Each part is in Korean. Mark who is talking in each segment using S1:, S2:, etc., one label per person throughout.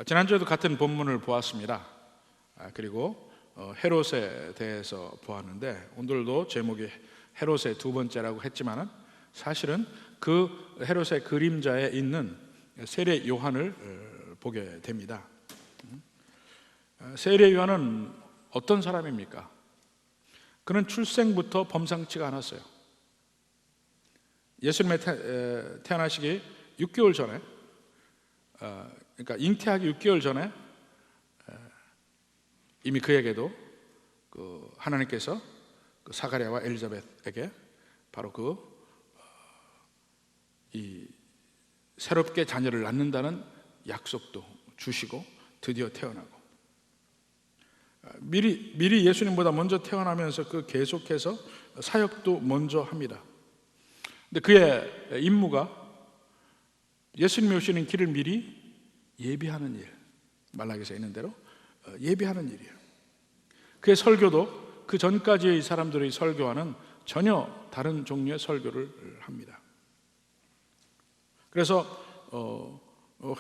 S1: 지난주에도 같은 본문을 보았습니다. 그리고 헤롯에 대해서 보았는데, 오늘도 제목이 헤롯의 두 번째라고 했지만은 사실은 그 헤롯의 그림자에 있는 세례 요한을 보게 됩니다. 세례 요한은 어떤 사람입니까? 그는 출생부터 범상치가 않았어요. 예수님의 태어나시기 6개월 전에, 그러니까 잉태하기 6개월 전에 이미 그에게도 하나님께서 사가랴와 엘리자벳에게 바로 이 새롭게 자녀를 낳는다는 약속도 주시고 드디어 태어나고, 미리 예수님보다 먼저 태어나면서 계속해서 사역도 먼저 합니다. 근데 그의 임무가 예수님이 오시는 길을 미리 예비하는 일, 말라기서 있는 대로 예비하는 일이에요. 그의 설교도 그 전까지의 사람들의 설교와는 전혀 다른 종류의 설교를 합니다. 그래서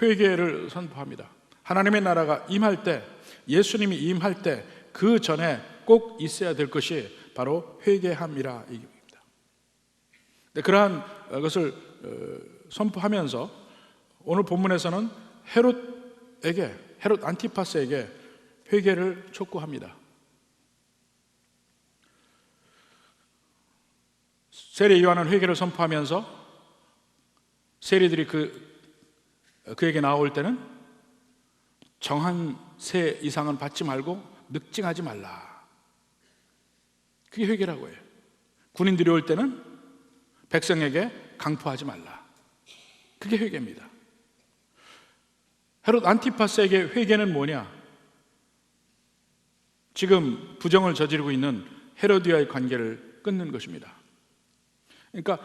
S1: 회개를 선포합니다. 하나님의 나라가 임할 때, 예수님이 임할 때 그 전에 꼭 있어야 될 것이 바로 회개함이라 이깁니다. 그러한 것을 선포하면서 오늘 본문에서는 헤롯 안티파스에게 회개를 촉구합니다. 세례 요한은 회개를 선포하면서 세리들이 그에게 나올 때는 정한 세 이상은 받지 말고 늑증하지 말라, 그게 회개라고 해요. 군인들이 올 때는 백성에게 강포하지 말라, 그게 회개입니다. 헤롯 안티파스에게 회개는 뭐냐? 지금 부정을 저지르고 있는 헤로디아의 관계를 끊는 것입니다. 그러니까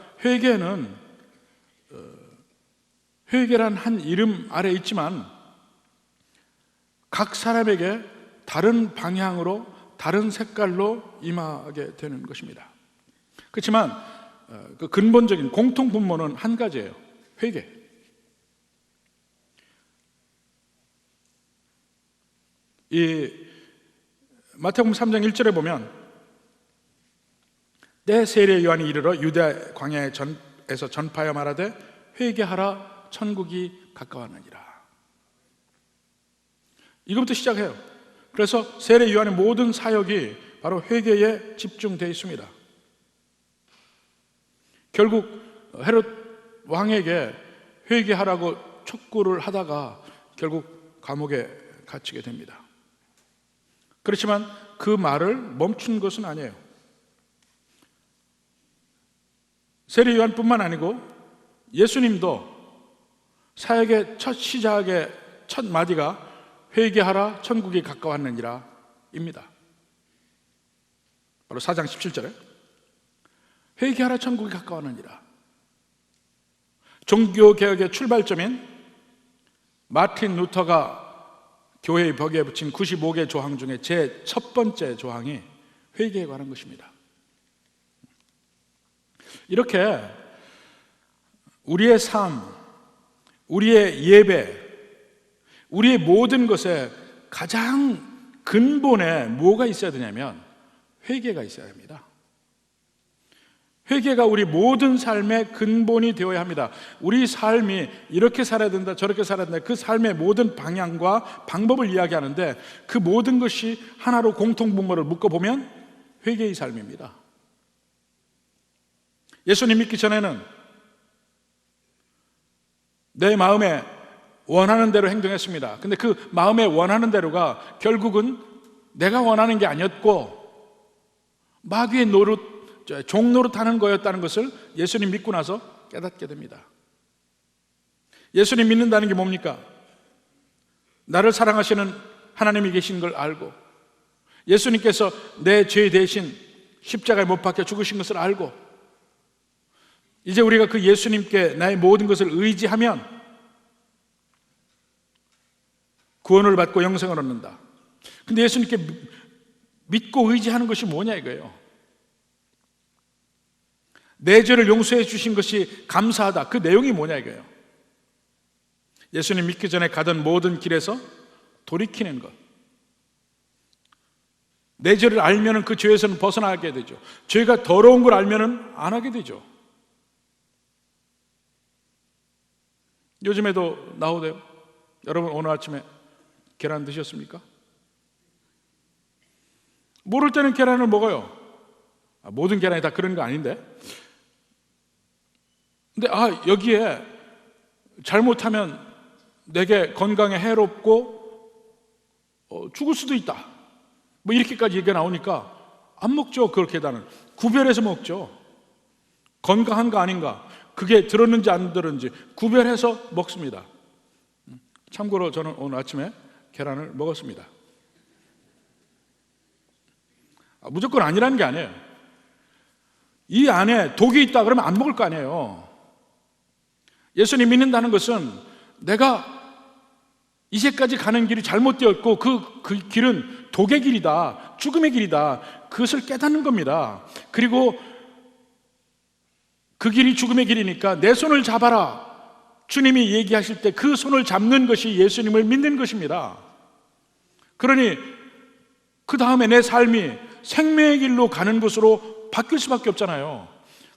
S1: 회개란 한 이름 아래 있지만 각 사람에게 다른 방향으로, 다른 색깔로 임하게 되는 것입니다. 그렇지만 그 근본적인 공통 분모는 한 가지예요. 회개. 이 마태복음 3장 1절에 보면, 때 세례 요한이 이르러 유대 광야에서 전파하여 말하되 회개하라, 천국이 가까웠느니라. 이것부터 시작해요. 그래서 세례 요한의 모든 사역이 바로 회개에 집중되어 있습니다. 결국 헤롯 왕에게 회개하라고 촉구를 하다가 결국 감옥에 갇히게 됩니다. 그렇지만 그 말을 멈춘 것은 아니에요. 세례 요한뿐만 아니고 예수님도 사역의 첫 시작의 첫 마디가 회개하라, 천국이 가까웠느니라 입니다. 바로 4장 17절에 회개하라, 천국이 가까웠느니라. 종교개혁의 출발점인 마틴 루터가 교회의 벽에 붙인 95개 조항 중에 제 첫 번째 조항이 회개에 관한 것입니다. 이렇게 우리의 삶, 우리의 예배, 우리의 모든 것에 가장 근본에 뭐가 있어야 되냐면 회개가 있어야 합니다. 회개가 우리 모든 삶의 근본이 되어야 합니다. 우리 삶이 이렇게 살아야 된다, 저렇게 살아야 된다, 그 삶의 모든 방향과 방법을 이야기하는데 그 모든 것이 하나로 공통분모를 묶어보면 회개의 삶입니다. 예수님 믿기 전에는 내 마음에 원하는 대로 행동했습니다. 근데 그 마음에 원하는 대로가 결국은 내가 원하는 게 아니었고 마귀의 종노릇 하는 거였다는 것을 예수님 믿고 나서 깨닫게 됩니다. 예수님 믿는다는 게 뭡니까? 나를 사랑하시는 하나님이 계신 걸 알고, 예수님께서 내 죄 대신 십자가에 못 박혀 죽으신 것을 알고, 이제 우리가 그 예수님께 나의 모든 것을 의지하면 구원을 받고 영생을 얻는다. 근데 예수님께 믿고 의지하는 것이 뭐냐 이거예요. 내 죄를 용서해 주신 것이 감사하다, 그 내용이 뭐냐 이거예요. 예수님 믿기 전에 가던 모든 길에서 돌이키는 것. 내 죄를 알면 그 죄에서는 벗어나게 되죠. 죄가 더러운 걸 알면 안 하게 되죠. 요즘에도 나오대요. 여러분 오늘 아침에 계란 드셨습니까? 모를 때는 계란을 먹어요. 모든 계란이 다 그런 거 아닌데. 근데 여기에 잘못하면 내게 건강에 해롭고 죽을 수도 있다, 뭐 이렇게까지 얘기가 나오니까 안 먹죠. 그 계란은 구별해서 먹죠. 건강한 거 아닌가, 그게 들었는지 안 들었는지 구별해서 먹습니다. 참고로 저는 오늘 아침에 계란을 먹었습니다. 무조건 아니라는 게 아니에요. 이 안에 독이 있다 그러면 안 먹을 거 아니에요. 예수님 믿는다는 것은 내가 이제까지 가는 길이 잘못되었고 그 길은 독의 길이다, 죽음의 길이다, 그것을 깨닫는 겁니다. 그리고 그 길이 죽음의 길이니까 내 손을 잡아라, 주님이 얘기하실 때 그 손을 잡는 것이 예수님을 믿는 것입니다. 그러니 그 다음에 내 삶이 생명의 길로 가는 것으로 바뀔 수밖에 없잖아요.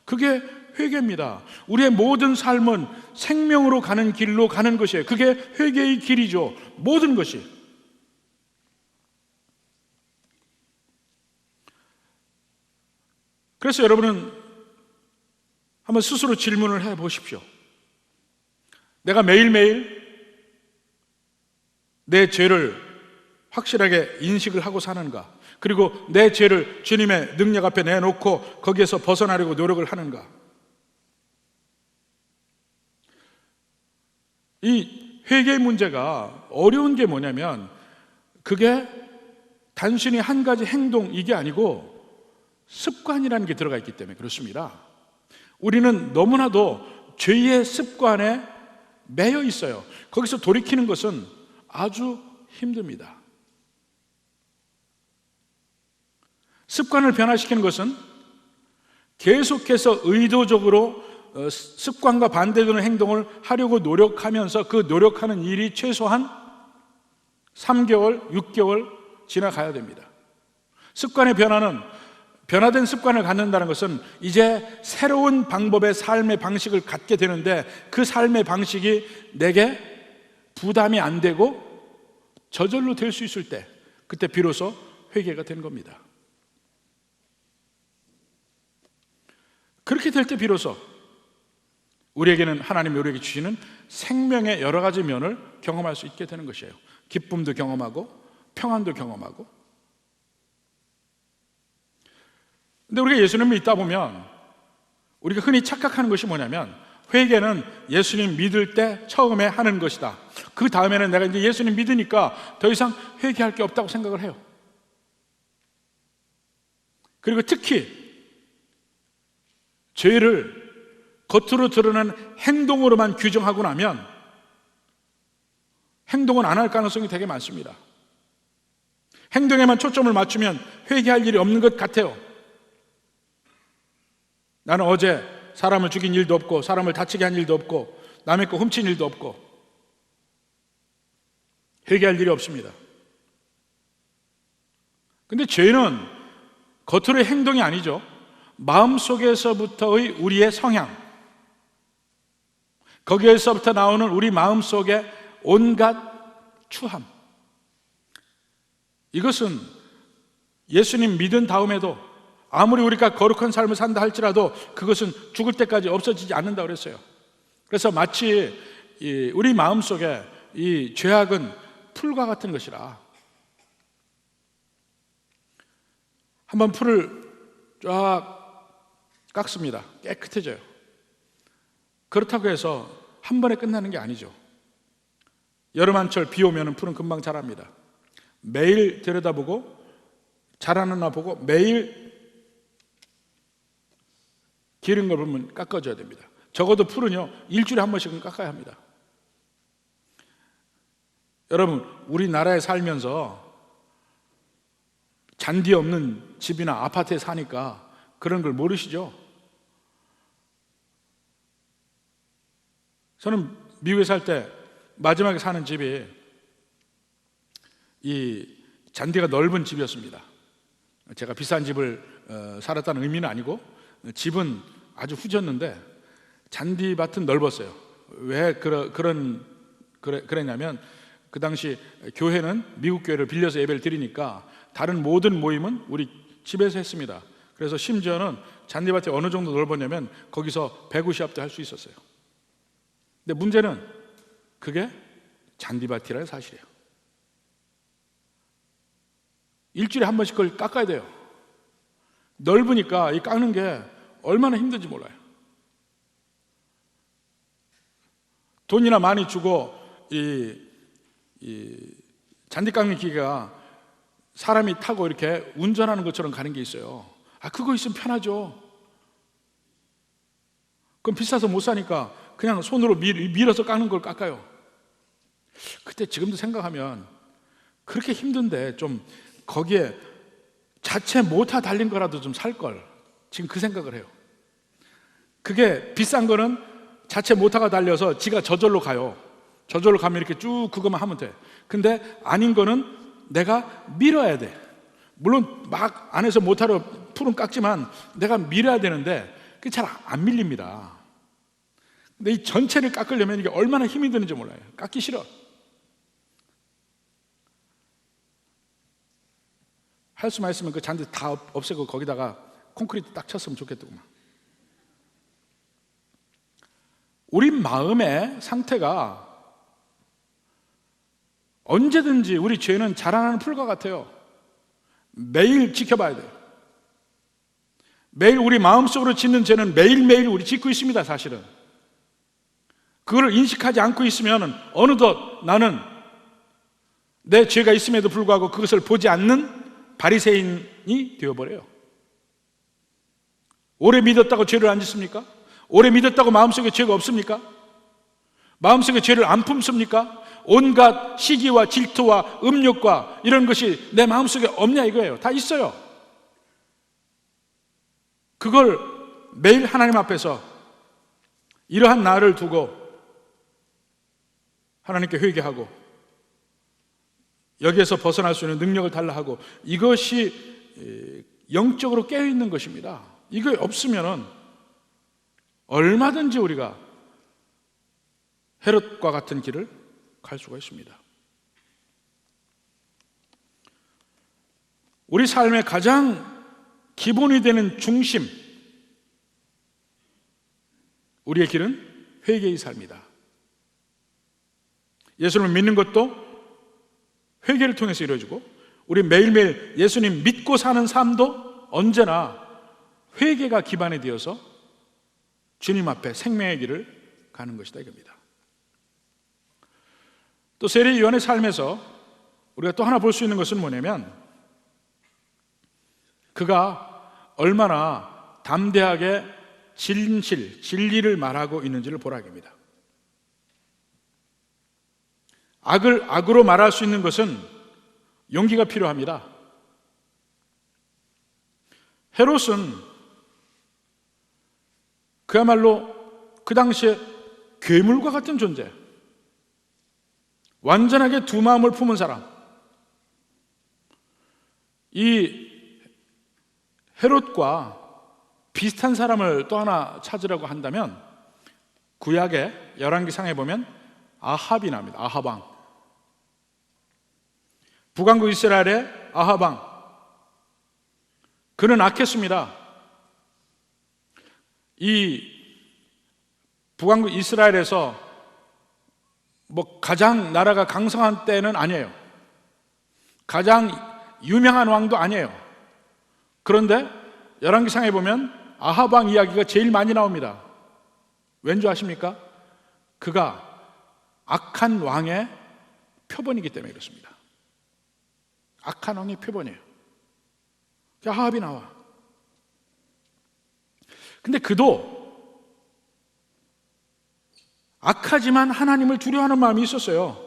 S1: 그게 회개입니다. 우리의 모든 삶은 생명으로 가는 길로 가는 것이에요. 그게 회개의 길이죠. 모든 것이. 그래서 여러분은 한번 스스로 질문을 해 보십시오. 내가 매일매일 내 죄를 확실하게 인식을 하고 사는가? 그리고 내 죄를 주님의 능력 앞에 내놓고 거기에서 벗어나려고 노력을 하는가? 이 회개의 문제가 어려운 게 뭐냐면 그게 단순히 한 가지 행동, 이게 아니고 습관이라는 게 들어가 있기 때문에 그렇습니다. 우리는 너무나도 죄의 습관에 매여 있어요. 거기서 돌이키는 것은 아주 힘듭니다. 습관을 변화시키는 것은 계속해서 의도적으로 습관과 반대되는 행동을 하려고 노력하면서 그 노력하는 일이 최소한 3개월, 6개월 지나가야 됩니다. 습관의 변화는, 변화된 습관을 갖는다는 것은 이제 새로운 방법의 삶의 방식을 갖게 되는데 그 삶의 방식이 내게 부담이 안 되고 저절로 될 수 있을 때, 그때 비로소 회개가 된 겁니다. 그렇게 될 때 비로소 우리에게는 하나님이 우리에게 주시는 생명의 여러 가지 면을 경험할 수 있게 되는 것이에요. 기쁨도 경험하고 평안도 경험하고. 근데 우리가 예수님을 믿다 보면 우리가 흔히 착각하는 것이 뭐냐면 회개는 예수님 믿을 때 처음에 하는 것이다. 그 다음에는 내가 이제 예수님 믿으니까 더 이상 회개할 게 없다고 생각을 해요. 그리고 특히 죄를 겉으로 드러난 행동으로만 규정하고 나면 행동은 안 할 가능성이 되게 많습니다. 행동에만 초점을 맞추면 회개할 일이 없는 것 같아요. 나는 어제 사람을 죽인 일도 없고 사람을 다치게 한 일도 없고 남의 거 훔친 일도 없고 회개할 일이 없습니다. 근데 죄는 겉으로의 행동이 아니죠. 마음속에서부터의 우리의 성향, 거기에서부터 나오는 우리 마음속의 온갖 추함, 이것은 예수님 믿은 다음에도 아무리 우리가 거룩한 삶을 산다 할지라도 그것은 죽을 때까지 없어지지 않는다고 그랬어요. 그래서 마치 우리 마음속에 이 죄악은 풀과 같은 것이라, 한번 풀을 쫙 깎습니다. 깨끗해져요. 그렇다고 해서 한 번에 끝나는 게 아니죠. 여름 한철 비 오면 풀은 금방 자랍니다. 매일 들여다보고 자라는나 보고 매일 기른 걸 보면 깎아줘야 됩니다. 적어도 풀은요 일주일에 한 번씩은 깎아야 합니다. 여러분, 우리나라에 살면서 잔디 없는 집이나 아파트에 사니까 그런 걸 모르시죠? 저는 미국에 살 때 마지막에 사는 집이 이 잔디가 넓은 집이었습니다. 제가 비싼 집을 살았다는 의미는 아니고 집은 아주 후졌는데 잔디밭은 넓었어요. 왜 그랬냐면 그 당시 교회는 미국 교회를 빌려서 예배를 드리니까 다른 모든 모임은 우리 집에서 했습니다. 그래서 심지어는 잔디밭이 어느 정도 넓었냐면 거기서 배구 시합도 할 수 있었어요. 근데 문제는 그게 잔디밭이라는 사실이에요. 일주일에 한 번씩 그걸 깎아야 돼요. 넓으니까 이 깎는 게 얼마나 힘든지 몰라요. 돈이나 많이 주고 이 잔디 깎는 기계가 사람이 타고 이렇게 운전하는 것처럼 가는 게 있어요. 그거 있으면 편하죠. 그럼 비싸서 못 사니까 그냥 손으로 밀어서 깎는 걸 깎아요. 그때 지금도 생각하면 그렇게 힘든데 좀 거기에 자체 모터 달린 거라도 좀 살 걸, 지금 그 생각을 해요. 그게 비싼 거는 자체 모터가 달려서 지가 저절로 가요. 저절로 가면 이렇게 쭉 그것만 하면 돼. 근데 아닌 거는 내가 밀어야 돼. 물론 막 안에서 모터로 풀은 깎지만 내가 밀어야 되는데 그게 잘 안 밀립니다. 근데 이 전체를 깎으려면 이게 얼마나 힘이 드는지 몰라요. 깎기 싫어. 할 수만 있으면 그 잔디 다 없애고 거기다가 콘크리트 딱 쳤으면 좋겠더구만. 우리 마음의 상태가 언제든지 우리 죄는 자라나는 풀과 같아요. 매일 지켜봐야 돼요. 매일 우리 마음속으로 짓는 죄는 매일매일 우리 짓고 있습니다. 사실은 그걸 인식하지 않고 있으면 어느덧 나는 내 죄가 있음에도 불구하고 그것을 보지 않는 바리새인이 되어버려요. 오래 믿었다고 죄를 안 짓습니까? 오래 믿었다고 마음속에 죄가 없습니까? 마음속에 죄를 안 품습니까? 온갖 시기와 질투와 음욕과 이런 것이 내 마음속에 없냐 이거예요. 다 있어요. 그걸 매일 하나님 앞에서 이러한 나를 두고 하나님께 회개하고 여기에서 벗어날 수 있는 능력을 달라 하고, 이것이 영적으로 깨어있는 것입니다. 이거 없으면 얼마든지 우리가 헤롯과 같은 길을 갈 수가 있습니다. 우리 삶의 가장 기본이 되는 중심, 우리의 길은 회개의 삶이다. 예수님을 믿는 것도 회개를 통해서 이루어지고, 우리 매일매일 예수님 믿고 사는 삶도 언제나 회개가 기반이 되어서 주님 앞에 생명의 길을 가는 것이다 이겁니다. 또 세례요한의 삶에서 우리가 또 하나 볼 수 있는 것은 뭐냐면, 그가 얼마나 담대하게 진리를 말하고 있는지를 보라 합니다. 악을 악으로 말할 수 있는 것은 용기가 필요합니다. 헤롯은 그야말로 그 당시에 괴물과 같은 존재, 완전하게 두 마음을 품은 사람. 이 헤롯과 비슷한 사람을 또 하나 찾으라고 한다면 구약의 열왕기상에 보면 아합이 나옵니다. 아합 왕. 북왕국 이스라엘의 아합 왕. 그는 악했습니다. 이 북왕국 이스라엘에서 가장 나라가 강성한 때는 아니에요. 가장 유명한 왕도 아니에요. 그런데 열왕기상에 보면 아합 왕 이야기가 제일 많이 나옵니다. 왠지 아십니까? 그가 악한 왕의 표본이기 때문에 그렇습니다. 악한 왕의 표본이에요. 아합이 나와. 근데 그도 악하지만 하나님을 두려워하는 마음이 있었어요.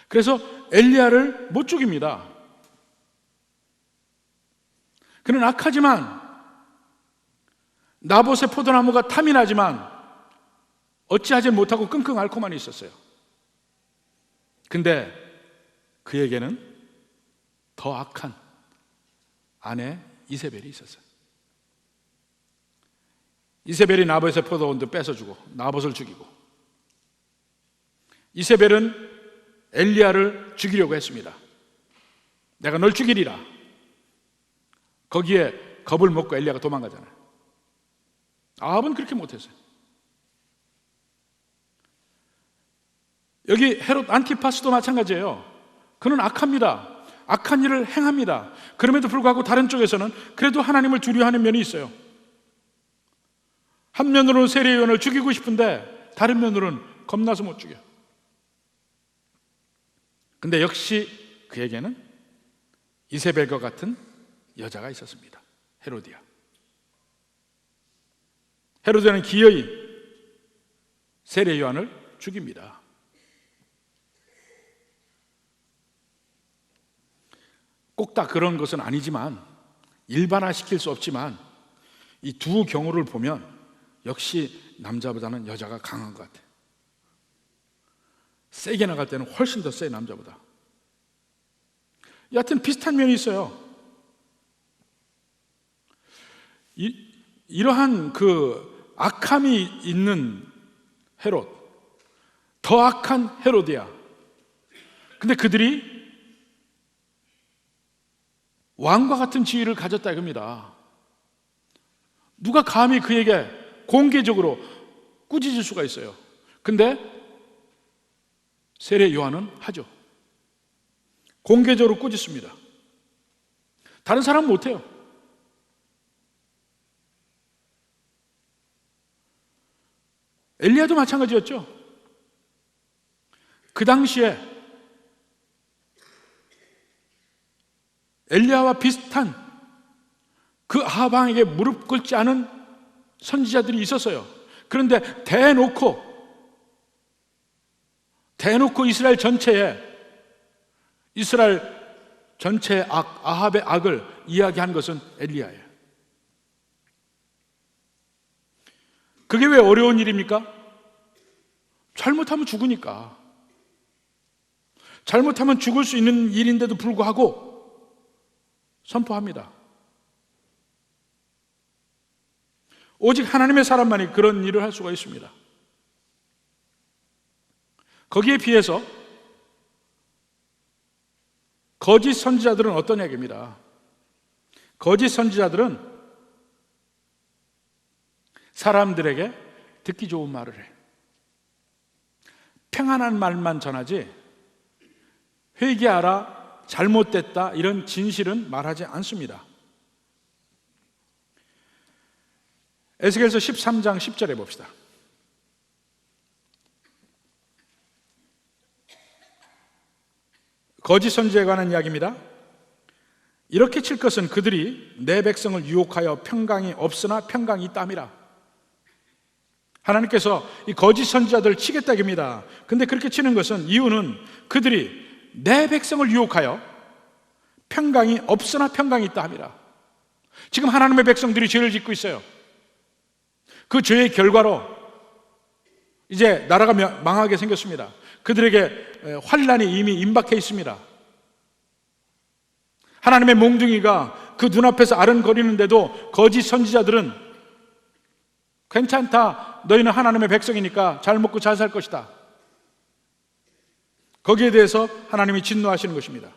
S1: 그래서 엘리야를 못 죽입니다. 그는 악하지만 나봇의 포도나무가 탐이 나지만 어찌하지 못하고 끙끙 앓고만 있었어요. 근데 그에게는 더 악한 아내 이세벨이 있었어요. 이세벨이 나봇의 포도원도 뺏어주고 나봇을 죽이고, 이세벨은 엘리야를 죽이려고 했습니다. 내가 널 죽이리라. 거기에 겁을 먹고 엘리야가 도망가잖아요. 아합은 그렇게 못했어요. 여기 헤롯 안티파스도 마찬가지예요. 그는 악합니다. 악한 일을 행합니다. 그럼에도 불구하고 다른 쪽에서는 그래도 하나님을 두려워하는 면이 있어요. 한 면으로는 세례요한을 죽이고 싶은데 다른 면으로는 겁나서 못 죽여요. 근데 역시 그에게는 이세벨과 같은 여자가 있었습니다. 헤로디아. 헤로디아는 기어이 세례요한을 죽입니다. 꼭 다 그런 것은 아니지만, 일반화시킬 수 없지만 이 두 경우를 보면 역시 남자보다는 여자가 강한 것 같아요. 세게 나갈 때는 훨씬 더 세, 남자보다. 여하튼 비슷한 면이 있어요. 이러한 그 악함이 있는 헤롯, 더 악한 헤로디아. 근데 그들이 왕과 같은 지위를 가졌다 이겁니다. 누가 감히 그에게 공개적으로 꾸짖을 수가 있어요. 근데 세례 요한은 하죠. 공개적으로 꾸짖습니다. 다른 사람은 못해요. 엘리야도 마찬가지였죠. 그 당시에 엘리야와 비슷한 그 아합왕에게 무릎 꿇지 않은 선지자들이 있었어요. 그런데 대놓고 이스라엘 전체의 악, 아합의 악을 이야기한 것은 엘리야예요. 그게 왜 어려운 일입니까? 잘못하면 죽으니까. 잘못하면 죽을 수 있는 일인데도 불구하고 선포합니다. 오직 하나님의 사람만이 그런 일을 할 수가 있습니다. 거기에 비해서 거짓 선지자들은 어떤 얘기입니다. 거짓 선지자들은 사람들에게 듣기 좋은 말을 해. 평안한 말만 전하지 회개하라, 잘못됐다, 이런 진실은 말하지 않습니다. 에스겔서 13장 10절에 봅시다. 거짓 선지자에 관한 이야기입니다. 이렇게 칠 것은 그들이 내 백성을 유혹하여 평강이 없으나 평강이 있다미라. 하나님께서 이 거짓 선지자들을 치겠다 입니다. 근데 그렇게 치는 것은, 이유는 그들이 내 백성을 유혹하여 평강이 없으나 평강이 있다 함이라. 지금 하나님의 백성들이 죄를 짓고 있어요. 그 죄의 결과로 이제 나라가 망하게 생겼습니다. 그들에게 환난이 이미 임박해 있습니다. 하나님의 몽둥이가 그 눈앞에서 아른거리는데도 거짓 선지자들은 괜찮다, 너희는 하나님의 백성이니까 잘 먹고 잘 살 것이다. 거기에 대해서 하나님이 진노하시는 것입니다.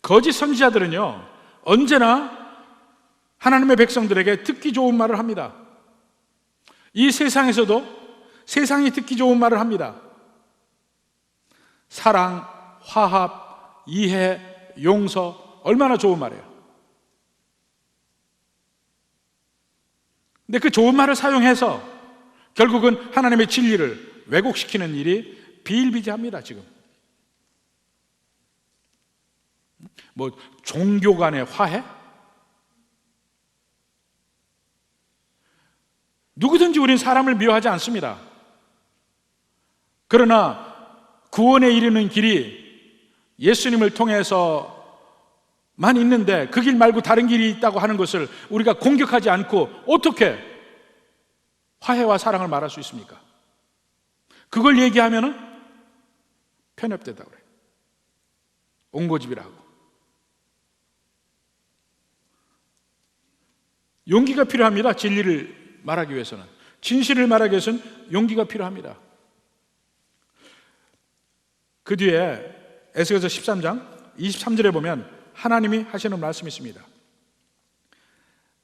S1: 거짓 선지자들은요, 언제나 하나님의 백성들에게 듣기 좋은 말을 합니다. 이 세상에서도 세상이 듣기 좋은 말을 합니다. 사랑, 화합, 이해, 용서, 얼마나 좋은 말이에요. 근데 그 좋은 말을 사용해서 결국은 하나님의 진리를 왜곡시키는 일이 비일비재합니다. 지금 뭐 종교 간의 화해? 누구든지 우린 사람을 미워하지 않습니다. 그러나 구원에 이르는 길이 예수님을 통해서만 있는데 그 길 말고 다른 길이 있다고 하는 것을 우리가 공격하지 않고 어떻게 화해와 사랑을 말할 수 있습니까? 그걸 얘기하면은 편협되다고 그래요. 옹고집이라고. 용기가 필요합니다. 진리를 말하기 위해서는. 진실을 말하기 위해서는 용기가 필요합니다. 그 뒤에 에스겔서 13장 23절에 보면 하나님이 하시는 말씀이 있습니다.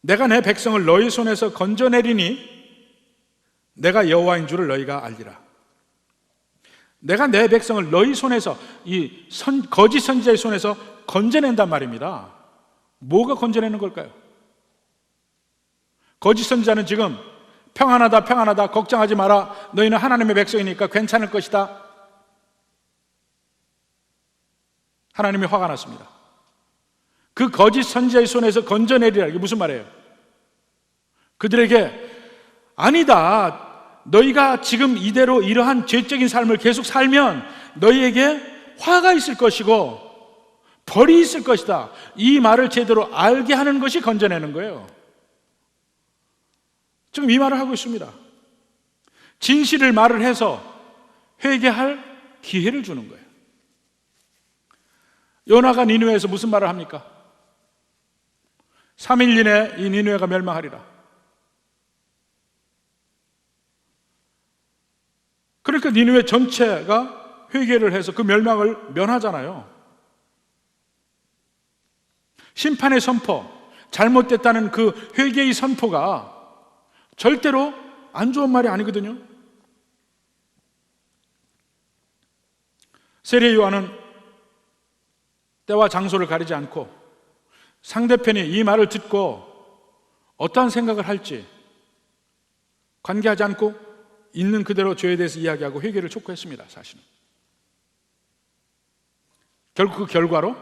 S1: 내가 내 백성을 너희 손에서 건져내리니 내가 여호와인 줄을 너희가 알리라. 내가 내 백성을 너희 손에서, 거짓 선지자의 손에서 건져낸단 말입니다. 뭐가 건져내는 걸까요? 거짓 선지자는 지금 평안하다, 평안하다, 걱정하지 마라, 너희는 하나님의 백성이니까 괜찮을 것이다. 하나님이 화가 났습니다. 그 거짓 선지자의 손에서 건져내리라. 이게 무슨 말이에요? 그들에게 아니다, 너희가 지금 이대로 이러한 죄적인 삶을 계속 살면 너희에게 화가 있을 것이고 벌이 있을 것이다. 이 말을 제대로 알게 하는 것이 건져내는 거예요. 지금 이 말을 하고 있습니다. 진실을 말을 해서 회개할 기회를 주는 거예요. 요나가 니느웨에서 무슨 말을 합니까? 3일 이내 이 니느웨가 멸망하리라. 그러니까 니느웨 전체가 회개를 해서 그 멸망을 면하잖아요. 심판의 선포, 잘못됐다는 그 회개의 선포가 절대로 안 좋은 말이 아니거든요. 세례 요한은 때와 장소를 가리지 않고 상대편이 이 말을 듣고 어떠한 생각을 할지 관계하지 않고 있는 그대로 죄에 대해서 이야기하고 회개를 촉구했습니다. 사실은 결국 그 결과로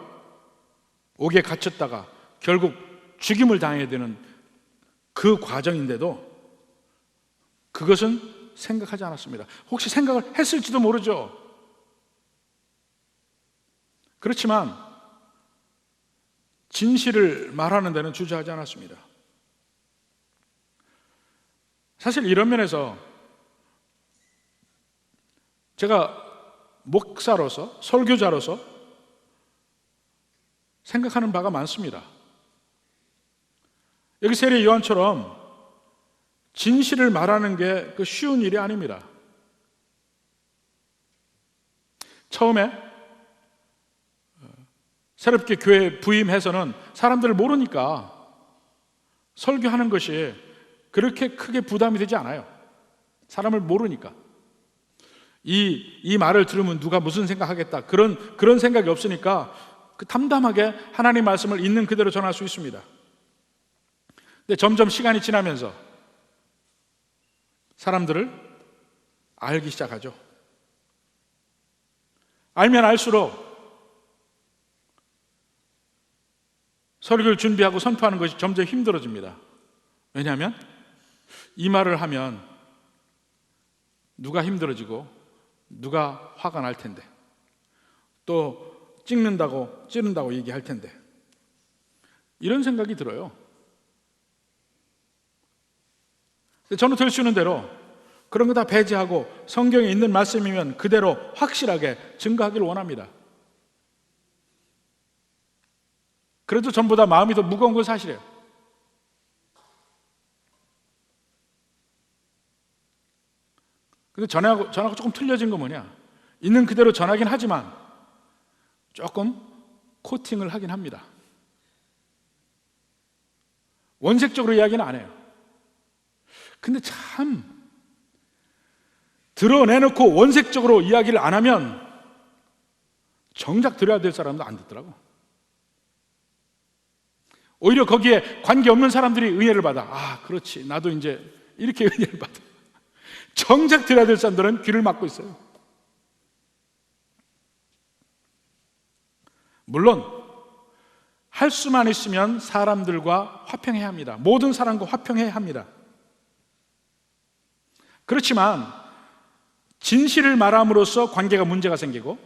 S1: 옥에 갇혔다가 결국 죽임을 당해야 되는 그 과정인데도 그것은 생각하지 않았습니다. 혹시 생각을 했을지도 모르죠. 그렇지만 진실을 말하는 데는 주저하지 않았습니다. 사실 이런 면에서 제가 목사로서, 설교자로서 생각하는 바가 많습니다. 여기 세례 요한처럼 진실을 말하는 게 그 쉬운 일이 아닙니다. 처음에 새롭게 교회에 부임해서는 사람들을 모르니까 설교하는 것이 그렇게 크게 부담이 되지 않아요. 사람을 모르니까. 이 말을 들으면 누가 무슨 생각하겠다, 그런 생각이 없으니까 그 담담하게 하나님 말씀을 있는 그대로 전할 수 있습니다. 근데 점점 시간이 지나면서 사람들을 알기 시작하죠. 알면 알수록 설교를 준비하고 선포하는 것이 점점 힘들어집니다. 왜냐하면 이 말을 하면 누가 힘들어지고 누가 화가 날 텐데, 또 찌른다고 얘기할 텐데, 이런 생각이 들어요. 저는 될 수 있는 대로 그런 거 다 배제하고 성경에 있는 말씀이면 그대로 확실하게 증거하기를 원합니다. 그래도 전보다 마음이 더 무거운 건 사실이에요. 근데 전하고 조금 틀려진 건 뭐냐? 있는 그대로 전하긴 하지만 조금 코팅을 하긴 합니다. 원색적으로 이야기는 안 해요. 근데 참 드러내놓고 원색적으로 이야기를 안 하면 정작 들어야 될 사람도 안 듣더라고. 오히려 거기에 관계없는 사람들이 은혜를 받아. 아, 그렇지, 나도 이제 이렇게 은혜를 받아. 정작 들어야 될 사람들은 귀를 막고 있어요. 물론 할 수만 있으면 사람들과 화평해야 합니다. 모든 사람과 화평해야 합니다. 그렇지만 진실을 말함으로써 관계가 문제가 생기고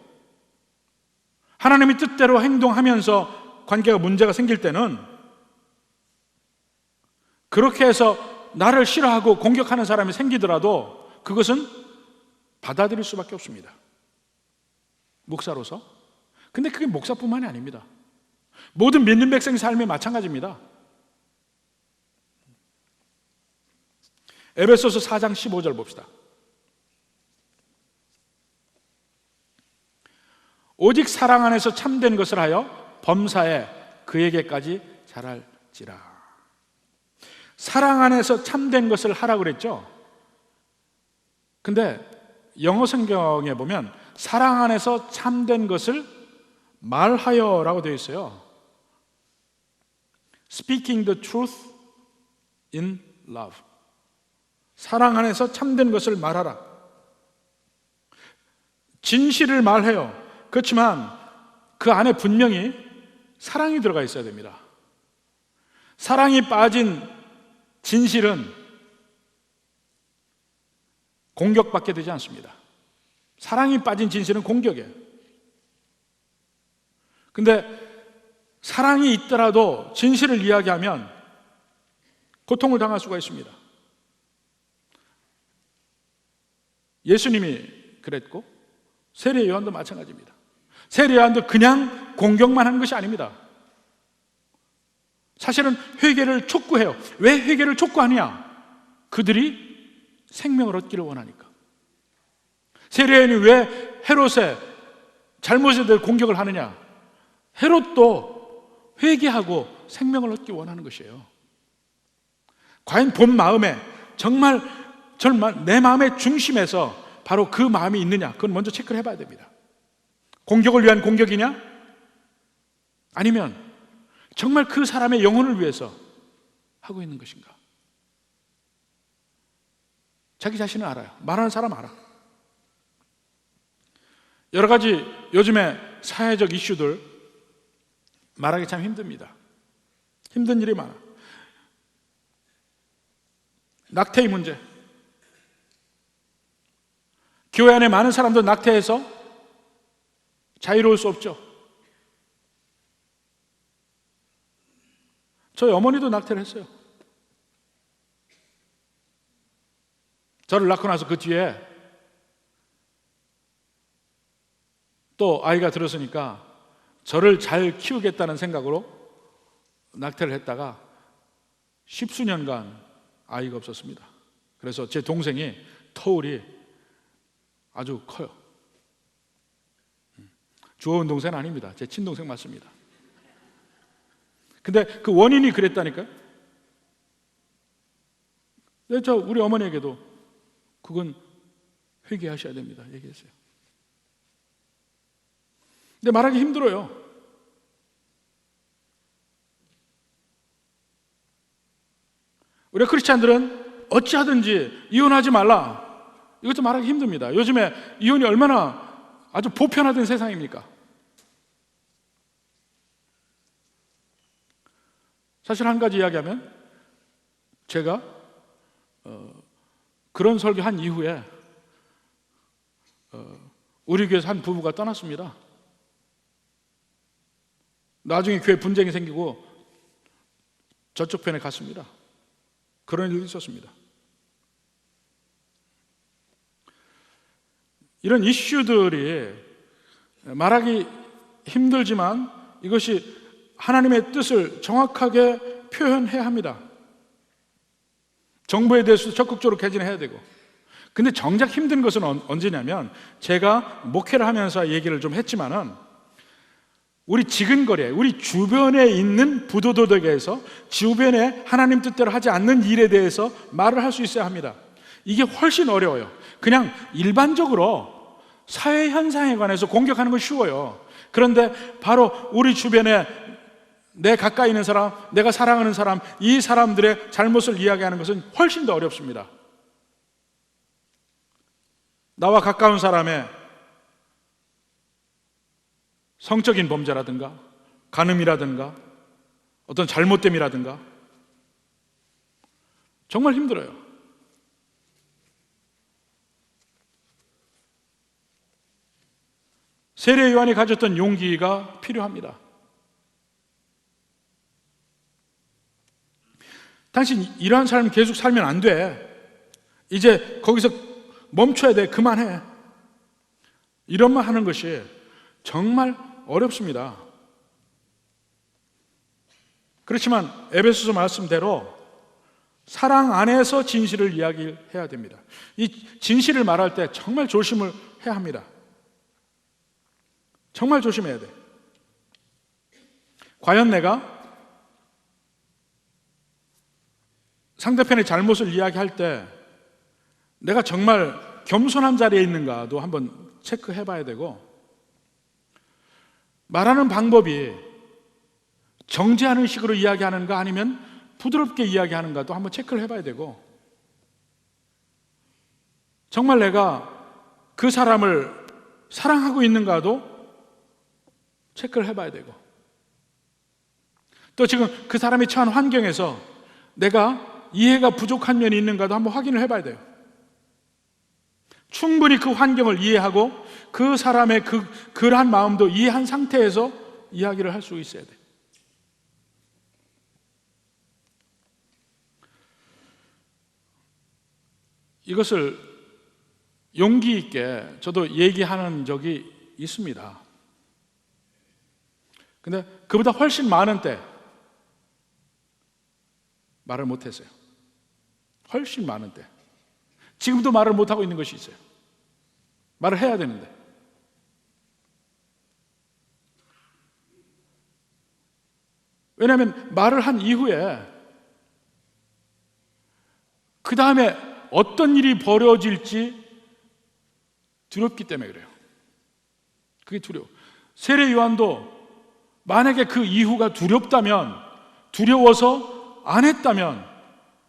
S1: 하나님의 뜻대로 행동하면서 관계가 문제가 생길 때는 그렇게 해서 나를 싫어하고 공격하는 사람이 생기더라도 그것은 받아들일 수밖에 없습니다. 목사로서. 근데 그게 목사뿐만이 아닙니다. 모든 믿는 백성의 삶이 마찬가지입니다. 에베소서 4장 15절 봅시다. 오직 사랑 안에서 참된 것을 하여 범사에 그에게까지 자랄지라. 사랑 안에서 참된 것을 하라고 그랬죠. 근데 영어 성경에 보면 사랑 안에서 참된 것을 말하여라고 되어 있어요. Speaking the truth in love. 사랑 안에서 참된 것을 말하라. 진실을 말해요. 그렇지만 그 안에 분명히 사랑이 들어가 있어야 됩니다. 사랑이 빠진 진실은 공격받게 되지 않습니다. 사랑이 빠진 진실은 공격이에요. 근데 사랑이 있더라도 진실을 이야기하면 고통을 당할 수가 있습니다. 예수님이 그랬고 세례 요한도 마찬가지입니다. 세례 요한도 그냥 공격만 하는 것이 아닙니다. 사실은 회개를 촉구해요. 왜 회개를 촉구하느냐? 그들이 생명을 얻기를 원하니까. 세례 요한이 왜 헤롯의 잘못에 대해 공격을 하느냐? 헤롯도 회개하고 생명을 얻기 원하는 것이에요. 과연 본 마음에 정말 내 마음의 중심에서 바로 그 마음이 있느냐? 그건 먼저 체크를 해봐야 됩니다. 공격을 위한 공격이냐? 아니면 정말 그 사람의 영혼을 위해서 하고 있는 것인가? 자기 자신은 알아요. 말하는 사람 알아. 여러 가지 요즘에 사회적 이슈들 말하기 참 힘듭니다. 힘든 일이 많아. 낙태의 문제. 교회 안에 많은 사람들 낙태해서 자유로울 수 없죠. 저희 어머니도 낙태를 했어요. 저를 낳고 나서 그 뒤에 또 아이가 들었으니까 저를 잘 키우겠다는 생각으로 낙태를 했다가 10수년간 아이가 없었습니다. 그래서 제 동생이 터울이 아주 커요. 주워온 동생은 아닙니다. 제 친동생 맞습니다. 근데 그 원인이 그랬다니까요. 저 우리 어머니에게도 그건 회개하셔야 됩니다. 얘기했어요. 근데 말하기 힘들어요. 우리 크리스찬들은 어찌하든지 이혼하지 말라. 이것도 말하기 힘듭니다. 요즘에 이혼이 얼마나 아주 보편화된 세상입니까? 사실 한 가지 이야기하면 제가 그런 설교한 이후에 우리 교회에서 한 부부가 떠났습니다. 나중에 교회 분쟁이 생기고 저쪽 편에 갔습니다. 그런 일도 있었습니다. 이런 이슈들이 말하기 힘들지만 이것이 하나님의 뜻을 정확하게 표현해야 합니다. 정부에 대해서도 적극적으로 개진해야 되고. 근데 정작 힘든 것은 언제냐면 제가 목회를 하면서 얘기를 좀 했지만은 우리 지근거리에 우리 주변에 있는 부도덕에서 주변에 하나님 뜻대로 하지 않는 일에 대해서 말을 할 수 있어야 합니다. 이게 훨씬 어려워요. 그냥 일반적으로 사회 현상에 관해서 공격하는 건 쉬워요. 그런데 바로 우리 주변에 내 가까이 있는 사람, 내가 사랑하는 사람, 이 사람들의 잘못을 이야기하는 것은 훨씬 더 어렵습니다. 나와 가까운 사람의 성적인 범죄라든가 간음이라든가 어떤 잘못됨이라든가 정말 힘들어요. 세례 요한이 가졌던 용기가 필요합니다. 당신 이러한 삶 계속 살면 안 돼. 이제 거기서 멈춰야 돼. 그만해. 이런 말 하는 것이 정말 어렵습니다. 그렇지만 에베소서 말씀대로 사랑 안에서 진실을 이야기해야 됩니다. 이 진실을 말할 때 정말 조심을 해야 합니다. 정말 조심해야 돼. 과연 내가 상대편의 잘못을 이야기할 때 내가 정말 겸손한 자리에 있는가도 한번 체크해 봐야 되고, 말하는 방법이 정죄하는 식으로 이야기하는가 아니면 부드럽게 이야기하는가도 한번 체크를 해봐야 되고, 정말 내가 그 사람을 사랑하고 있는가도 체크를 해봐야 되고, 또 지금 그 사람이 처한 환경에서 내가 이해가 부족한 면이 있는가도 한번 확인을 해봐야 돼요. 충분히 그 환경을 이해하고 그 사람의 그러한 마음도 이해한 상태에서 이야기를 할 수 있어야 돼요. 이것을 용기 있게 저도 얘기하는 적이 있습니다. 근데 그보다 훨씬 많은 때 말을 못했어요. 훨씬 많은 때. 지금도 말을 못하고 있는 것이 있어요. 말을 해야 되는데. 왜냐하면 말을 한 이후에 그 다음에 어떤 일이 벌어질지 두렵기 때문에 그래요. 그게 두려워. 세례 요한도 만약에 그 이후가 두렵다면, 두려워서 안 했다면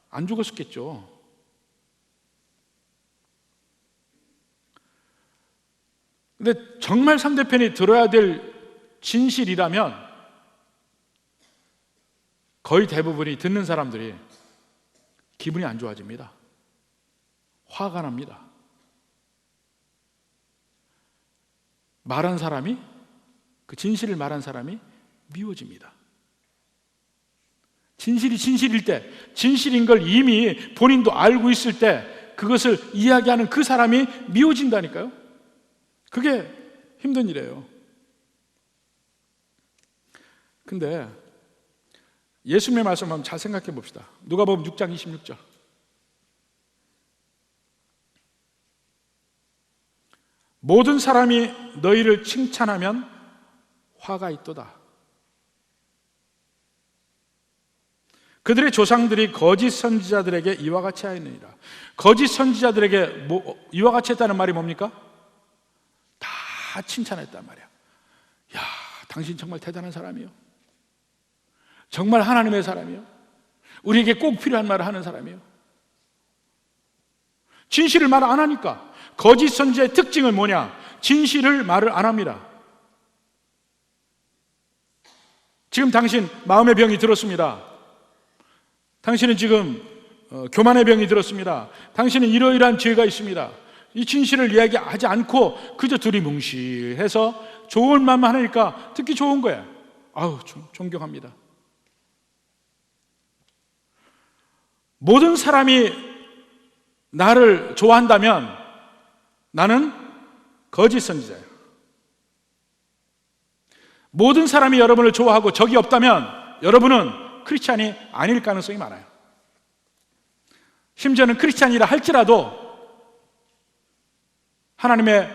S1: 안 죽었었겠죠. 근데 정말 상대편이 들어야 될 진실이라면 거의 대부분이 듣는 사람들이 기분이 안 좋아집니다. 화가 납니다. 말한 사람이, 그 진실을 말한 사람이 미워집니다. 진실이 진실일 때, 진실인 걸 이미 본인도 알고 있을 때 그것을 이야기하는 그 사람이 미워진다니까요. 그게 힘든 일이에요. 근데 예수님의 말씀 한번 잘 생각해 봅시다. 누가복음 6장 26절. 모든 사람이 너희를 칭찬하면 화가 있도다. 그들의 조상들이 거짓 선지자들에게 이와 같이 하였느니라. 거짓 선지자들에게 이와 같이 했다는 말이 뭡니까? 다 칭찬했단 말이야. 야, 당신 정말 대단한 사람이요. 정말 하나님의 사람이요. 우리에게 꼭 필요한 말을 하는 사람이요. 진실을 말 안 하니까. 거짓 선지자의 특징은 뭐냐? 진실을 말을 안 합니다. 지금 당신 마음의 병이 들었습니다. 당신은 지금 교만의 병이 들었습니다. 당신은 이러이러한 죄가 있습니다. 이 진실을 이야기하지 않고 그저 두리뭉실해서 좋은 말만 하니까 듣기 좋은 거야. 아우, 존경합니다. 모든 사람이 나를 좋아한다면 나는 거짓 선지자예요. 모든 사람이 여러분을 좋아하고 적이 없다면 여러분은 크리스찬이 아닐 가능성이 많아요. 심지어는 크리스찬이라 할지라도 하나님의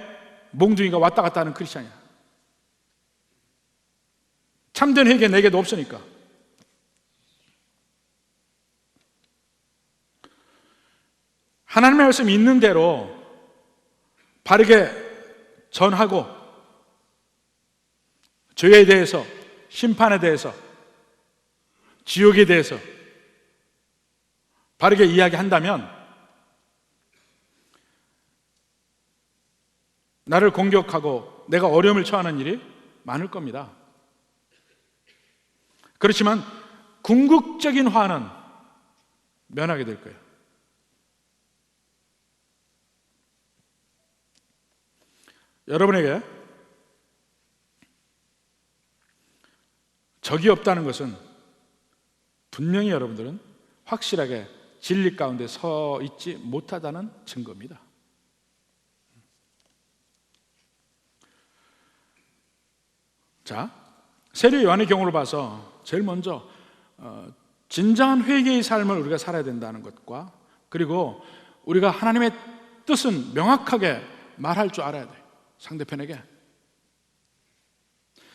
S1: 몽둥이가 왔다 갔다 하는 크리스찬이야. 참된 회개 내게도 없으니까. 하나님의 말씀이 있는 대로 바르게 전하고 죄에 대해서, 심판에 대해서, 지옥에 대해서 바르게 이야기한다면 나를 공격하고 내가 어려움을 처하는 일이 많을 겁니다. 그렇지만 궁극적인 화는 면하게 될 거예요. 여러분에게 적이 없다는 것은 분명히 여러분들은 확실하게 진리 가운데 서 있지 못하다는 증거입니다. 자, 세례 요한의 경우를 봐서 제일 먼저 진정한 회개의 삶을 우리가 살아야 된다는 것과, 그리고 우리가 하나님의 뜻은 명확하게 말할 줄 알아야 돼요.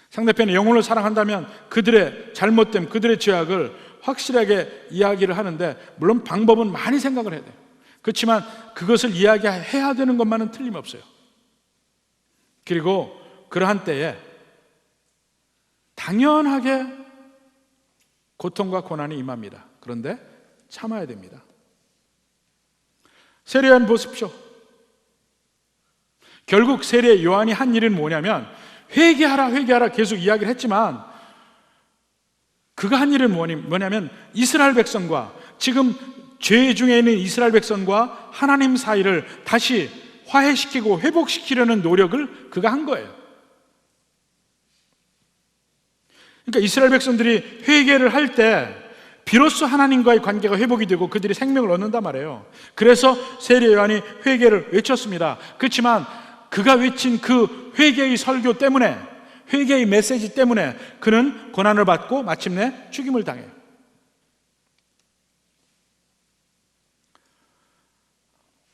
S1: 상대편의 영혼을 사랑한다면 그들의 잘못됨, 그들의 죄악을 확실하게 이야기를 하는데, 물론 방법은 많이 생각을 해야 돼요. 그렇지만 그것을 이야기해야 되는 것만은 틀림없어요. 그리고 그러한 때에 당연하게 고통과 고난이 임합니다. 그런데 참아야 됩니다. 세례 요한 보십시오. 결국 세례 요한이 한 일은 뭐냐면, 회개하라 회개하라 계속 이야기를 했지만, 그가 한 일은 뭐냐면 이스라엘 백성과, 지금 죄 중에 있는 이스라엘 백성과 하나님 사이를 다시 화해시키고 회복시키려는 노력을 그가 한 거예요. 그러니까 이스라엘 백성들이 회개를 할 때 비로소 하나님과의 관계가 회복이 되고 그들이 생명을 얻는단 말이에요. 그래서 세례 요한이 회개를 외쳤습니다. 그렇지만 그가 외친 그 회개의 설교 때문에, 회개의 메시지 때문에 그는 고난을 받고 마침내 죽임을 당해요.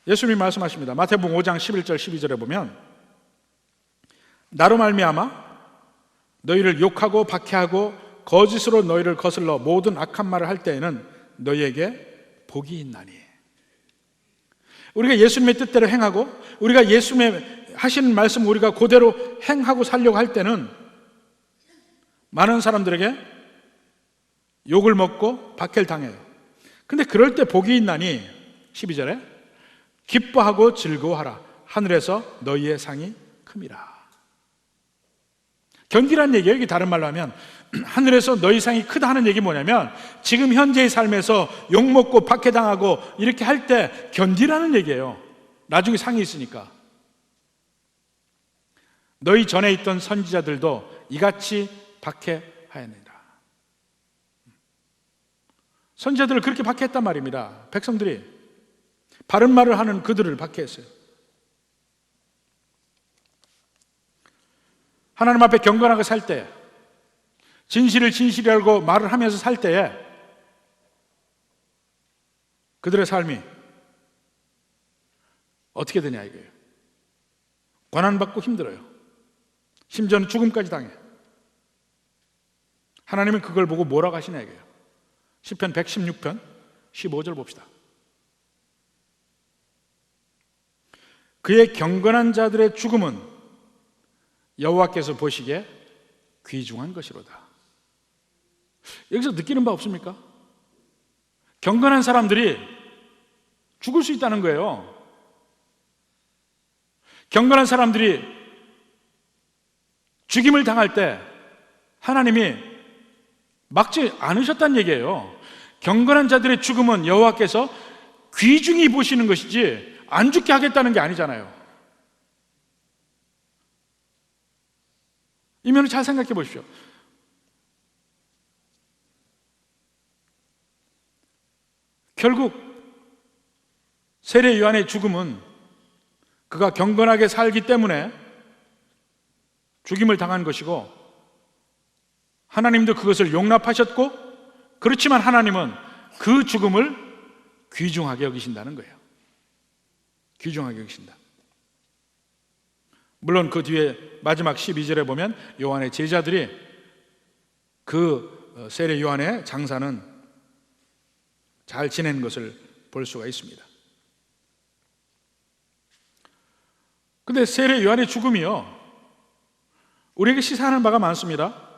S1: 예수님이 말씀하십니다. 마태복음 5장 11절 12절에 보면, 나로 말미암아 너희를 욕하고 박해하고 거짓으로 너희를 거슬러 모든 악한 말을 할 때에는 너희에게 복이 있나니. 우리가 예수님의 뜻대로 행하고, 우리가 예수님의 하시는 말씀 우리가 그대로 행하고 살려고 할 때는 많은 사람들에게 욕을 먹고 박해를 당해요. 근데 그럴 때 복이 있나니, 12절에 기뻐하고 즐거워하라, 하늘에서 너희의 상이 큼이라. 견디란 얘기예요. 이게 다른 말로 하면 하늘에서 너희 상이 크다 하는 얘기 뭐냐면, 지금 현재의 삶에서 욕먹고 박해당하고 이렇게 할 때 견디라는 얘기예요. 나중에 상이 있으니까. 너희 전에 있던 선지자들도 이같이 박해하였느니라. 선지자들을 그렇게 박해했단 말입니다. 백성들이 바른 말을 하는 그들을 박해했어요. 하나님 앞에 경건하게 살 때, 진실을 진실이 알고 말을 하면서 살 때에 그들의 삶이 어떻게 되냐 이거예요. 고난받고 힘들어요. 심지어는 죽음까지 당해. 하나님은 그걸 보고 뭐라고 하시냐 이거예요. 시편 116편 15절 봅시다. 그의 경건한 자들의 죽음은 여호와께서 보시기에 귀중한 것이로다. 여기서 느끼는 바 없습니까? 경건한 사람들이 죽을 수 있다는 거예요. 경건한 사람들이 죽임을 당할 때 하나님이 막지 않으셨다는 얘기예요. 경건한 자들의 죽음은 여호와께서 귀중히 보시는 것이지 안 죽게 하겠다는 게 아니잖아요. 이 면을 잘 생각해 보십시오. 결국 세례 요한의 죽음은 그가 경건하게 살기 때문에 죽임을 당한 것이고, 하나님도 그것을 용납하셨고, 그렇지만 하나님은 그 죽음을 귀중하게 여기신다는 거예요. 귀중하게 여기신다. 물론 그 뒤에 마지막 12절에 보면 요한의 제자들이 그 세례 요한의 장사는 잘 지낸 것을 볼 수가 있습니다. 근데 세례 요한의 죽음이요, 우리에게 시사하는 바가 많습니다.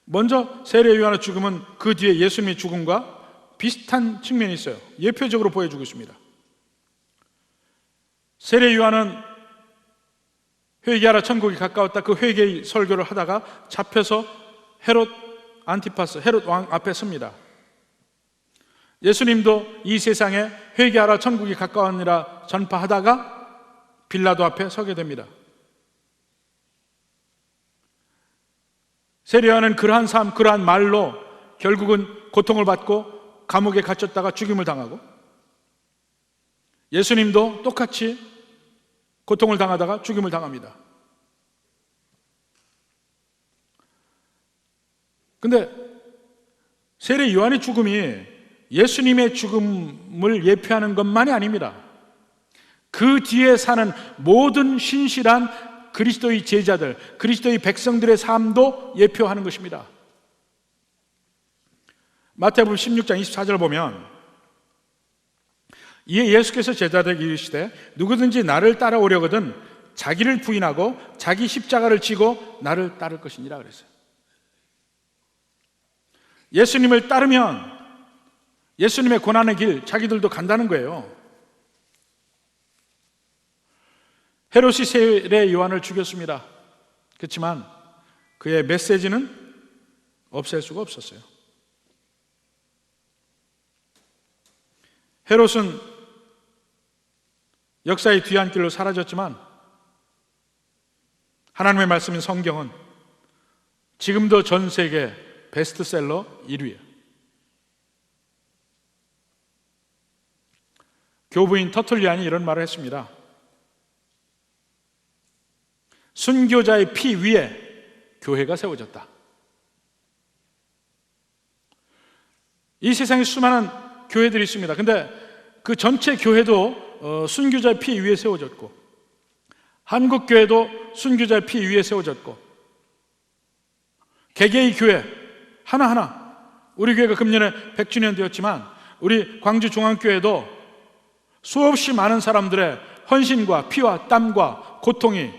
S1: 먼저 세례 요한의 죽음은 그 뒤에 예수님의 죽음과 비슷한 측면이 있어요. 예표적으로 보여주고 있습니다. 세례 요한은 회개하라 천국이 가까웠다, 그 회개의 설교를 하다가 잡혀서 헤롯 안티파스, 헤롯 왕 앞에 섭니다. 예수님도 이 세상에 회개하라 천국이 가까웠느니라 전파하다가 빌라도 앞에 서게 됩니다. 세례 요한은 그러한 삶, 그러한 말로 결국은 고통을 받고 감옥에 갇혔다가 죽임을 당하고, 예수님도 똑같이 고통을 당하다가 죽임을 당합니다. 근데 세례 요한의 죽음이 예수님의 죽음을 예표하는 것만이 아닙니다. 그 뒤에 사는 모든 신실한 그리스도의 제자들, 그리스도의 백성들의 삶도 예표하는 것입니다. 마태복음 16장 24절 보면, 이에 예수께서 제자들에게 이르시되 누구든지 나를 따라오려거든 자기를 부인하고 자기 십자가를 지고 나를 따를 것이니라 그랬어요. 예수님을 따르면 예수님의 고난의 길 자기들도 간다는 거예요. 헤롯이 세례 요한을 죽였습니다. 그렇지만 그의 메시지는 없앨 수가 없었어요. 헤롯은 역사의 뒤안길로 사라졌지만 하나님의 말씀인 성경은 지금도 전 세계 베스트셀러 1위예요. 교부인 터툴리안이 이런 말을 했습니다. 순교자의 피 위에 교회가 세워졌다. 이 세상에 수많은 교회들이 있습니다. 근데 그 전체 교회도 순교자의 피 위에 세워졌고, 한국 교회도 순교자의 피 위에 세워졌고, 개개의 교회 하나하나, 우리 교회가 금년에 100주년 되었지만 우리 광주중앙교회도 수없이 많은 사람들의 헌신과 피와 땀과 고통이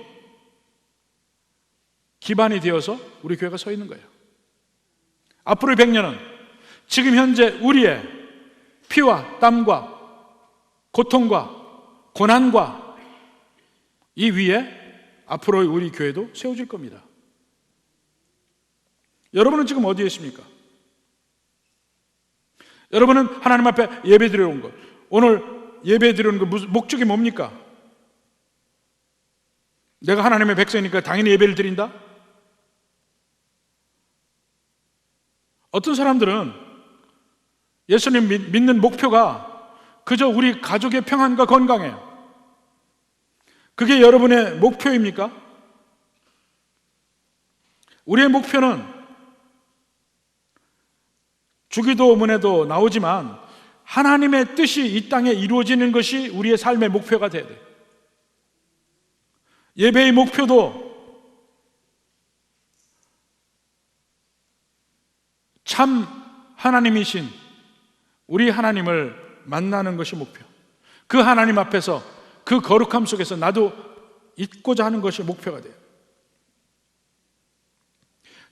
S1: 기반이 되어서 우리 교회가 서 있는 거예요. 앞으로 100년은 지금 현재 우리의 피와 땀과 고통과 고난과 이 위에 앞으로 우리 교회도 세워질 겁니다. 여러분은 지금 어디에 있습니까? 여러분은 하나님 앞에 예배 드리러 온 것, 오늘 예배 드리는 그 목적이 뭡니까? 내가 하나님의 백성이니까 당연히 예배를 드린다? 어떤 사람들은 예수님 믿는 목표가 그저 우리 가족의 평안과 건강이에요. 그게 여러분의 목표입니까? 우리의 목표는 주기도문에도 나오지만 하나님의 뜻이 이 땅에 이루어지는 것이 우리의 삶의 목표가 돼야 돼요. 예배의 목표도 참 하나님이신 우리 하나님을 만나는 것이 목표. 그 하나님 앞에서 그 거룩함 속에서 나도 있고자 하는 것이 목표가 돼요.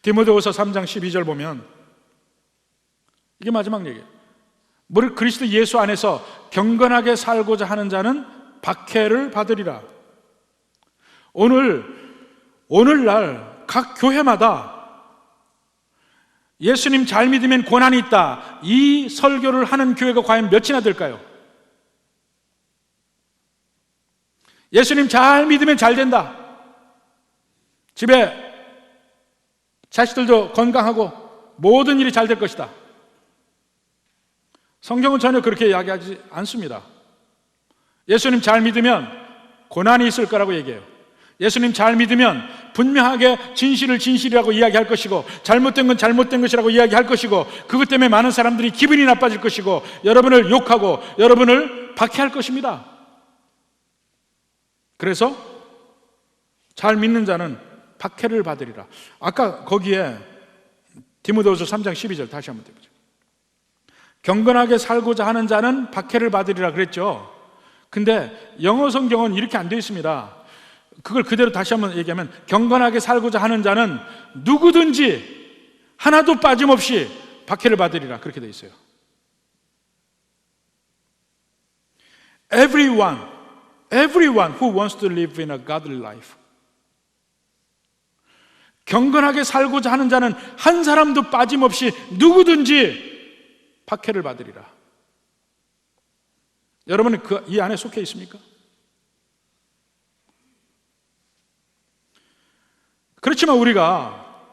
S1: 디모데후서 3장 12절 보면 이게 마지막 얘기예요. 무릇 그리스도 예수 안에서 경건하게 살고자 하는 자는 박해를 받으리라. 오늘날 각 교회마다 예수님 잘 믿으면 고난이 있다, 이 설교를 하는 교회가 과연 몇이나 될까요? 예수님 잘 믿으면 잘 된다, 집에 자식들도 건강하고 모든 일이 잘 될 것이다. 성경은 전혀 그렇게 이야기하지 않습니다. 예수님 잘 믿으면 고난이 있을 거라고 얘기해요. 예수님 잘 믿으면 분명하게 진실을 진실이라고 이야기할 것이고, 잘못된 건 잘못된 것이라고 이야기할 것이고, 그것 때문에 많은 사람들이 기분이 나빠질 것이고, 여러분을 욕하고 여러분을 박해할 것입니다. 그래서 잘 믿는 자는 박해를 받으리라. 아까 거기에 디모데후서 3장 12절 다시 한번 보죠. 경건하게 살고자 하는 자는 박해를 받으리라 그랬죠. 근데 영어 성경은 이렇게 안 되어 있습니다. 그걸 그대로 다시 한번 얘기하면, 경건하게 살고자 하는 자는 누구든지 하나도 빠짐없이 박해를 받으리라, 그렇게 되어 있어요. Everyone who wants to live in a godly life. 경건하게 살고자 하는 자는 한 사람도 빠짐없이 누구든지 박해를 받으리라. 여러분은 이 안에 속해 있습니까? 그렇지만 우리가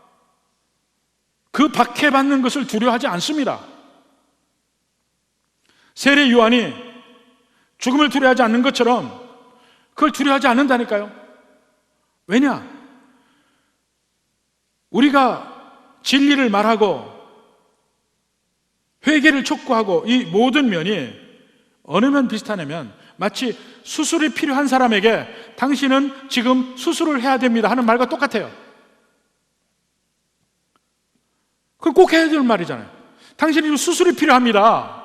S1: 그 박해받는 것을 두려워하지 않습니다. 세례 요한이 죽음을 두려워하지 않는 것처럼 그걸 두려워하지 않는다니까요. 왜냐? 우리가 진리를 말하고 회개를 촉구하고 이 모든 면이 어느 면 비슷하냐면 마치 수술이 필요한 사람에게 당신은 지금 수술을 해야 됩니다 하는 말과 똑같아요. 그건 꼭 해야 될 말이잖아요. 당신이 지금 수술이 필요합니다.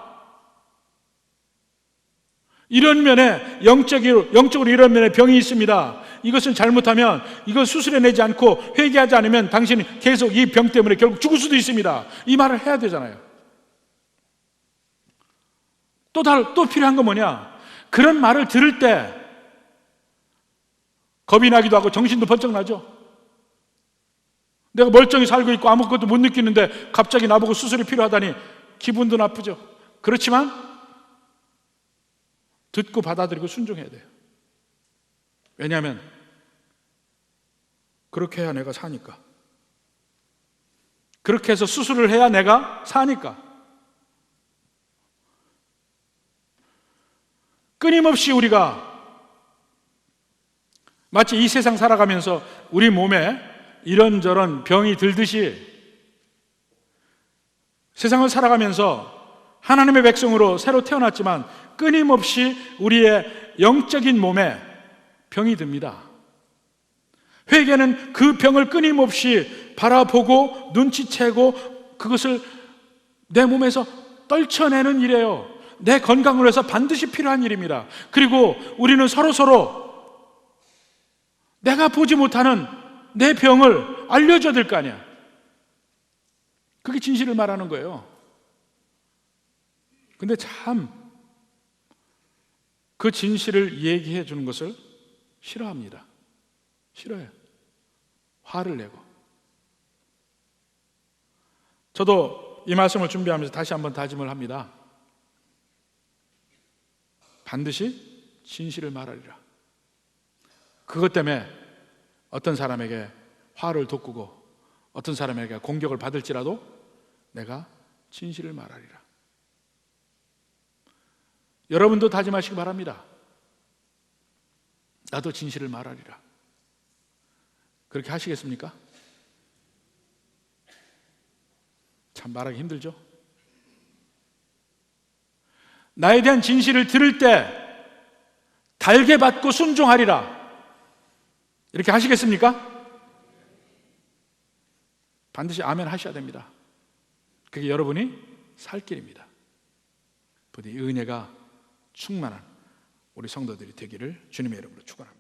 S1: 이런 면에 영적으로 이런 면에 병이 있습니다. 이것은 잘못하면 이걸 수술해내지 않고 회개하지 않으면 당신이 계속 이 병 때문에 결국 죽을 수도 있습니다. 이 말을 해야 되잖아요. 또 필요한 건 뭐냐? 그런 말을 들을 때 겁이 나기도 하고 정신도 번쩍 나죠. 내가 멀쩡히 살고 있고 아무것도 못 느끼는데 갑자기 나보고 수술이 필요하다니 기분도 나쁘죠. 그렇지만 듣고 받아들이고 순종해야 돼요. 왜냐하면 그렇게 해야 내가 사니까. 그렇게 해서 수술을 해야 내가 사니까. 끊임없이 우리가 마치 이 세상 살아가면서 우리 몸에 이런저런 병이 들듯이 세상을 살아가면서 하나님의 백성으로 새로 태어났지만 끊임없이 우리의 영적인 몸에 병이 듭니다. 회개는 그 병을 끊임없이 바라보고 눈치채고 그것을 내 몸에서 떨쳐내는 일이에요. 내 건강을 위해서 반드시 필요한 일입니다. 그리고 우리는 서로 내가 보지 못하는 내 병을 알려줘야 될 거 아니야. 그게 진실을 말하는 거예요. 근데 참 그 진실을 얘기해 주는 것을 싫어합니다. 싫어요. 화를 내고. 저도 이 말씀을 준비하면서 다시 한번 다짐을 합니다. 반드시 진실을 말하리라. 그것 때문에 어떤 사람에게 화를 돋구고 어떤 사람에게 공격을 받을지라도 내가 진실을 말하리라. 여러분도 다짐하시기 바랍니다. 나도 진실을 말하리라. 그렇게 하시겠습니까? 참 말하기 힘들죠? 나에 대한 진실을 들을 때 달게 받고 순종하리라. 이렇게 하시겠습니까? 반드시 아멘 하셔야 됩니다. 그게 여러분이 살 길입니다. 부디 은혜가 충만한 우리 성도들이 되기를 주님의 이름으로 축원합니다.